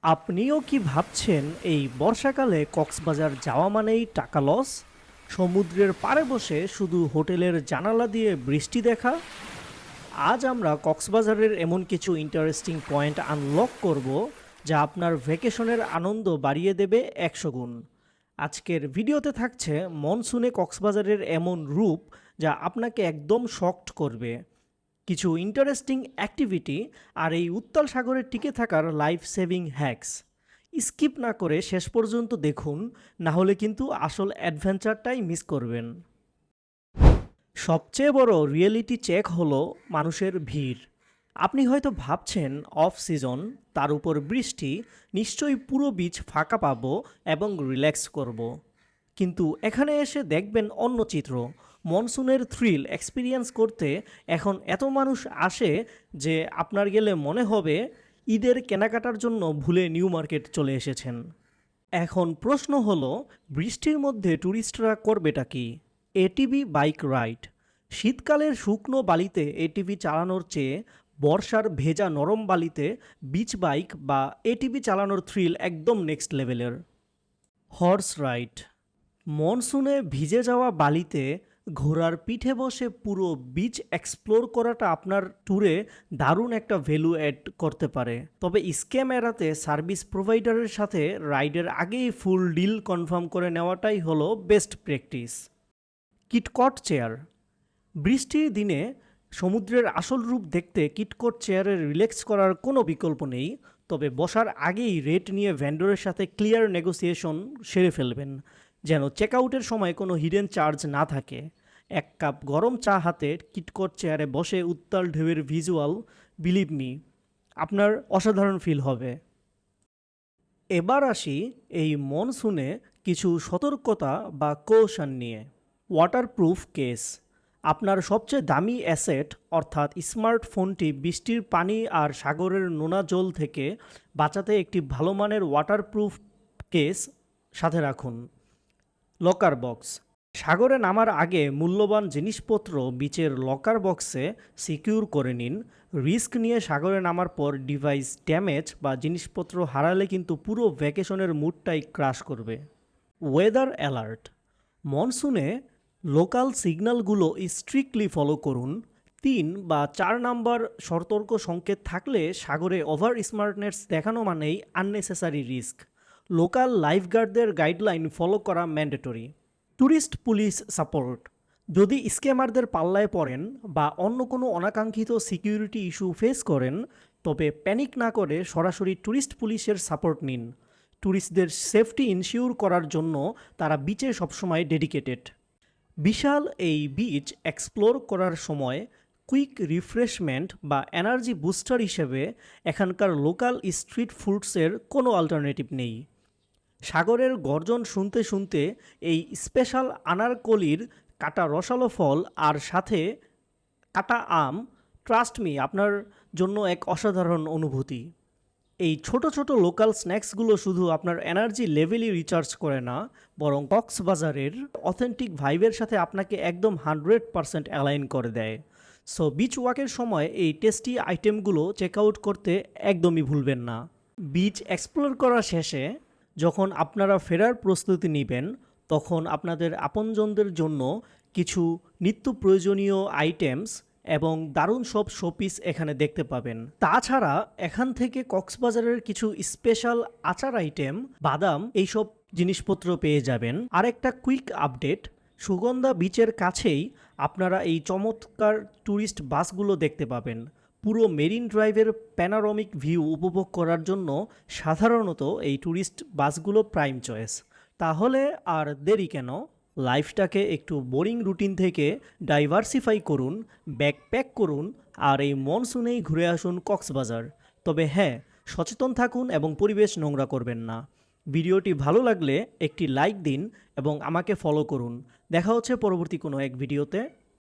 আপনিও কি ভাবছেন এই বর্ষাকালে কক্সবাজার যাওয়া মানেই টাকা লস? সমুদ্রের পাড়ে বসে শুধু হোটেলের জানালা দিয়ে বৃষ্টি দেখা? আজ আমরা কক্সবাজারের এমন কিছু ইন্টারেস্টিং পয়েন্ট আনলক করব যা আপনার ভ্যাকেশনের আনন্দ বাড়িয়ে দেবে 100 গুণ। আজকের ভিডিওতে থাকছে মনসুনে কক্সবাজারের এমন রূপ যা আপনাকে একদম শকড করবে, কিছু ইন্টারেস্টিং অ্যাক্টিভিটি আর এই উত্তাল সাগরে টিকে থাকার লাইফ সেভিং হ্যাকস। স্কিপ না করে শেষ পর্যন্ত দেখুন, না হলে কিন্তু আসল অ্যাডভেঞ্চারটাই মিস করবেন। সবচেয়ে বড় রিয়েলিটি চেক হলো মানুষের ভিড়। আপনি হয়তো ভাবছেন অফ সিজন, তার উপর বৃষ্টি, নিশ্চয়ই পুরো বিচ ফাঁকা পাবো এবং রিল্যাক্স করব। কিন্তু এখানে এসে দেখবেন অন্য চিত্র। মনসুনের থ্রিল এক্সপিরিয়েন্স করতে এখন এত মানুষ আসে যে আপনার গেলে মনে হবে ঈদের কেনাকাটার জন্য ভুলে নিউ মার্কেট চলে এসেছেন। এখন প্রশ্ন হলো, বৃষ্টির মধ্যে ট্যুরিস্টরা করবেটা কি? ATV bike ride. শীতকালের শুকনো বালিতে এটিভি চালানোর চেয়ে বর্ষার ভেজা নরম বালিতে বিচ বাইক বা এটিভি চালানোর থ্রিল একদম নেক্সট লেভেলের। Horse ride. মনসুনে ভিজে যাওয়া বালিতে ঘোড়ার পিঠে বসে পুরো বিচ এক্সপ্লোর করাটা আপনার ট্যুরে দারুণ একটা ভ্যালু অ্যাড করতে পারে। তবে স্ক্যাম এড়াতে সার্ভিস প্রোভাইডারের সাথে রাইডের আগেই ফুল ডিল কনফার্ম করে নেওয়াটাই হলো বেস্ট প্র্যাকটিস। কিটকট চেয়ার। বৃষ্টির দিনে সমুদ্রের আসল রূপ দেখতে কিটকট চেয়ারে রিল্যাক্স করার কোনো বিকল্প নেই। তবে বসার আগেই রেট নিয়ে ভেন্ডরের সাথে ক্লিয়ার নেগোসিয়েশন সেরে ফেলবেন, যেন চেক আউটের সময় কোনো হিডেন চার্জ না থাকে। এক কাপ গরম চা হাতে কিটকট চেয়ারে বসে উত্তাল ঢেউয়ের ভিজুয়াল, বিলিভ মি, আপনার অসাধারণ ফিল হবে। এবার আসি এই মনসুনে কিছু সতর্কতা বা কৌশল নিয়ে। Waterproof case. আপনার সবচেয়ে দামি অ্যাসেট অর্থাৎ স্মার্টফোনটি বৃষ্টির পানি আর সাগরের নোনা জল থেকে বাঁচাতে একটি ভালো মানের ওয়াটারপ্রুফ কেস সাথে রাখুন। Locker box. সাগরে নামার আগে মূল্যবান জিনিসপত্র বিচের লকার বক্সে সিকিউর করে নিন। রিস্ক নিয়ে সাগরে নামার পর ডিভাইস ড্যামেজ বা জিনিসপত্র হারালে কিন্তু পুরো ভ্যাকেশনের মুডটাই ক্রাশ করবে। Weather alert. মনসুনে লোকাল সিগন্যালগুলো স্ট্রিক্টলি ফলো করুন। 3 বা 4 নাম্বার সতর্ক সংকেত থাকলে সাগরে ওভার স্মার্টনেস দেখানো মানেই আননেসেসারি রিস্ক। লোকাল লাইফগার্ডদের গাইডলাইন ফলো করা ম্যান্ডেটরি। Tourist police support. যদি স্ক্যামারদের পাল্লায় পড়েন বা অন্য কোনো অনাকাঙ্ক্ষিত সিকিউরিটি ইস্যু ফেস করেন, তবে প্যানিক না করে সরাসরি ট্যুরিস্ট পুলিশের সাপোর্ট নিন। ট্যুরিস্টদের সেফটি ইনশিওর করার জন্য তারা বিচে সবসময় ডেডিকেটেড। বিশাল এই বিচ এক্সপ্লোর করার সময় কুইক রিফ্রেশমেন্ট বা এনার্জি বুস্টার হিসেবে এখানকার লোকাল স্ট্রিট ফুডসের কোনো অল্টারনেটিভ নেই। সাগরের গর্জন শুনতে শুনতে এই স্পেশাল আনারকলির কাটা রসালো ফল আর সাথে কাটা আম, ট্রাস্ট মি, আপনার জন্য এক অসাধারণ অনুভূতি। এই ছোট ছোট লোকাল স্ন্যাক্সগুলো শুধু আপনার এনার্জি লেভেলই রিচার্জ করে না, বরং কক্সবাজারের অথেন্টিক ভাইবের সাথে আপনাকে একদম 100% অ্যালাইন করে দেয়। সো বিচ ওয়াকের সময় এই টেস্টি আইটেমগুলো চেক আউট করতে একদমই ভুলবেন না। বিচ এক্সপ্লোর করা শেষে যখন আপনারা ফেরার প্রস্তুতি নেবেন, তখন আপনাদের আপনজনদের জন্য কিছু নিত্য প্রয়োজনীয় আইটেমস এবং দারুণ সব শোপিস এখানে দেখতে পাবেন। তাছাড়া এখান থেকে কক্সবাজারের কিছু স্পেশাল আচার আইটেম, বাদাম, এইসব জিনিসপত্র পেয়ে যাবেন। আরেকটা কুইক আপডেট, সুগন্ধা বিচের কাছেই আপনারা এই চমৎকার ট্যুরিস্ট বাসগুলো দেখতে পাবেন। পুরো মেরিন ড্রাইভের প্যানোরামিক ভিউ উপভোগ করার জন্য সাধারণত এই ট্যুরিস্ট বাসগুলো প্রাইম চয়েস। তাহলে আর দেরি কেন, লাইফটাকে একটু বোরিং রুটিন থেকে ডাইভার্সিফাই করুন, ব্যাকপ্যাক করুন আর এই মনসুনেই ঘুরে আসুন কক্সবাজার। তবে হ্যাঁ, সচেতন থাকুন এবং পরিবেশ নোংরা করবেন না। ভিডিওটি ভালো লাগলে একটি লাইক দিন এবং আমাকে ফলো করুন। দেখা হচ্ছে পরবর্তী কোনো এক ভিডিওতে।